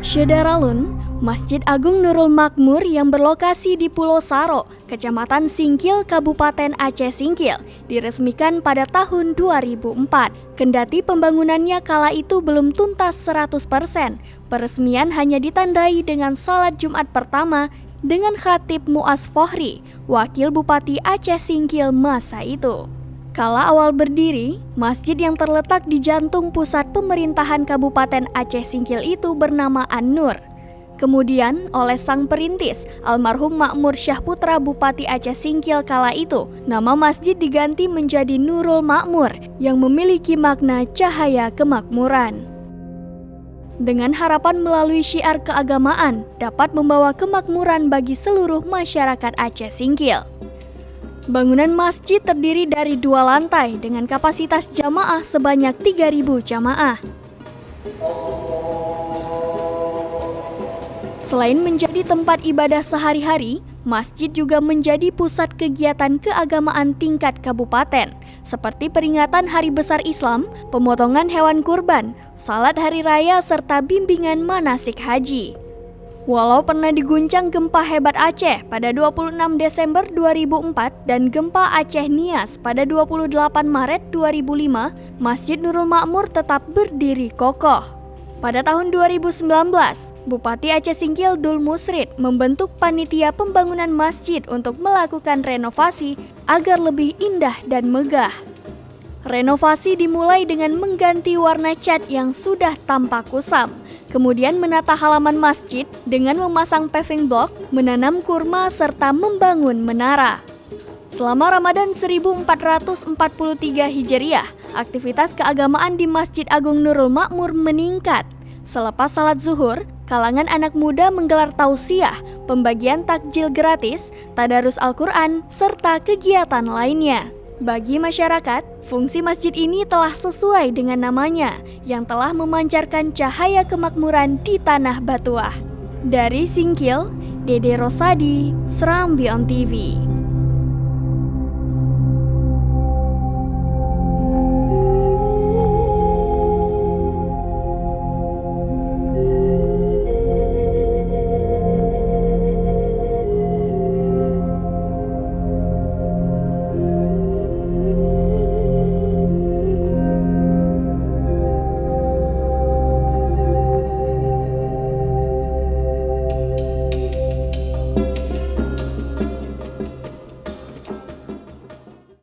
Syederalun, Masjid Agung Nurul Makmur yang berlokasi di Pulau Saro, Kecamatan Singkil, Kabupaten Aceh Singkil, diresmikan pada tahun 2004. Kendati pembangunannya kala itu belum tuntas 100%, peresmian hanya ditandai dengan salat Jumat pertama dengan Khatib Mu'az Fohri, wakil Bupati Aceh Singkil masa itu. Kala awal berdiri, masjid yang terletak di jantung pusat pemerintahan Kabupaten Aceh Singkil itu bernama An-Nur. Kemudian oleh sang perintis, almarhum Makmur Syahputra Bupati Aceh Singkil kala itu, nama masjid diganti menjadi Nurul Makmur yang memiliki makna cahaya kemakmuran. Dengan harapan melalui syiar keagamaan dapat membawa kemakmuran bagi seluruh masyarakat Aceh Singkil. Bangunan masjid terdiri dari 2 lantai dengan kapasitas jamaah sebanyak 3.000 jamaah. Selain menjadi tempat ibadah sehari-hari, masjid juga menjadi pusat kegiatan keagamaan tingkat kabupaten, seperti peringatan Hari Besar Islam, pemotongan hewan kurban, salat hari raya, serta bimbingan manasik haji. Walau pernah diguncang gempa hebat Aceh pada 26 Desember 2004 dan gempa Aceh Nias pada 28 Maret 2005, Masjid Nurul Makmur tetap berdiri kokoh. Pada tahun 2019, Bupati Aceh Singkil Dul Musrid membentuk panitia pembangunan masjid untuk melakukan renovasi agar lebih indah dan megah. Renovasi dimulai dengan mengganti warna cat yang sudah tampak kusam, kemudian menata halaman masjid dengan memasang paving block, menanam kurma, serta membangun menara. Selama Ramadan 1443 Hijriah, aktivitas keagamaan di Masjid Agung Nurul Makmur meningkat. Selepas salat zuhur, kalangan anak muda menggelar tausiah, pembagian takjil gratis, tadarus Al-Quran, serta kegiatan lainnya. Bagi masyarakat, fungsi masjid ini telah sesuai dengan namanya, yang telah memancarkan cahaya kemakmuran di tanah Batuah. Dari Singkil, Dede Rosadi, Serambi On TV.